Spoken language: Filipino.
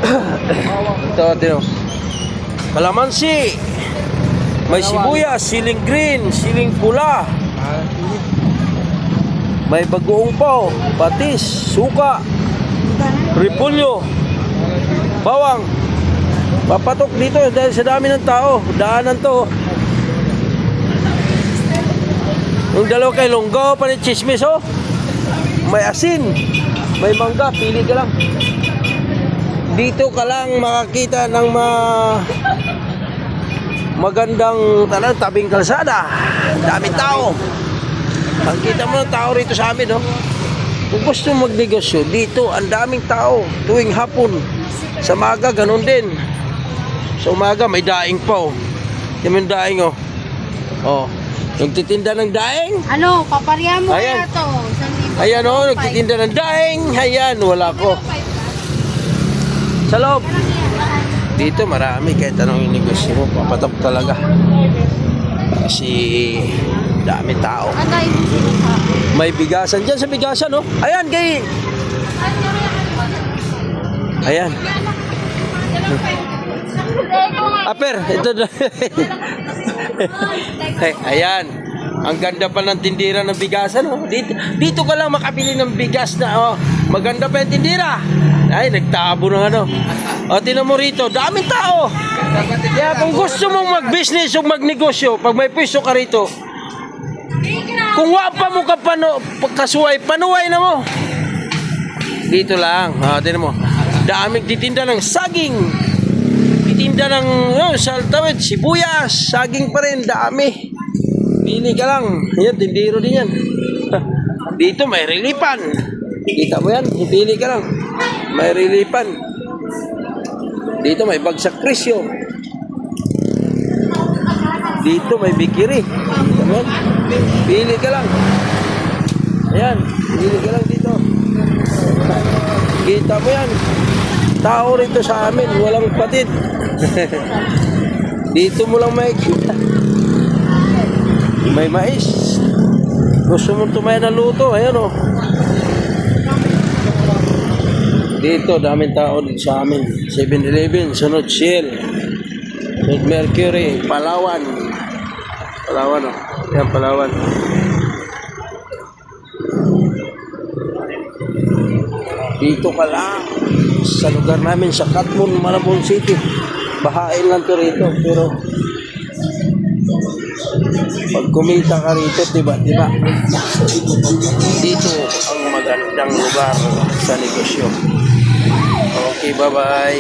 Ito, tino. Kalamansi. May sibuyas, siling green, siling pula. May bagoong paw, patis, suka, repolyo, bawang. Papatok dito dahil sa dami ng tao. Daanan to. Yung dalawa kay longgo, pa ni chismis, oh. May asin, may mangga, pili ka lang. Dito ka lang makakita ng magandang tabing kalsada. Daming tao. Ang kita mo ng tao rito sa amin, no? Kung gusto magnegosyo, dito ang daming tao tuwing hapon. Sa maga, ganun din. Sa umaga, may daing pa, oh. Yung daing, oh. Oh. Nagtitinda ng daing. Ano, paparya mo Ayan. kaya to. Ayan, oh. Nagtitinda ng daing. Ayan, wala ko. Sa loob. Dito marami kahit anong negosyo mo, papatok talaga. Kasi dami tao. May bigasan dyan sa bigasan, no? Ayan, kay... Ayan. Aper, ito na. Ayan. Ang ganda pa ng tindira ng bigasan, oh. Dito ka lang makabili ng bigas na, oh. Maganda pa yung tindira. Ay, nagtabo ng ano. O, tinan mo rito, daming tao. Kaya kung gusto mong mag-business o magnegosyo, pag may pwesto ka rito, kung wapa mo ka pagkasuway, panuway na mo. Dito lang. O, tinan mo. Daming titinda ng saging. Titinda ng saltawid, sibuyas, saging pa rin, dami. Pili ka lang. Yan, tindiro din yan. Dito may relipan. Kita mo yan, pili ka lang. May relipan. Dito may bagsak presyo. Dito may bikiri. Kita mo yan? Pili ka lang. Ayan, pili ka lang dito. Kita mo yan. Tao rito sa amin, walang patid. Dito mo lang makikita. May mais. Gusto mo tumayan ng luto, ayan, oh. Dito, daming tao dito sa amin. 7-Eleven, sunod Shell, sunod Mercury, Palawan. Palawan, oh. Yan, Palawan. Dito ka lang. Sa lugar namin, sa Katmon, Malabon City. Bahain lang to rito, pero pag kumita ka rito, diba? Dito ang magandang lugar sa negosyo. Okay, bye-bye.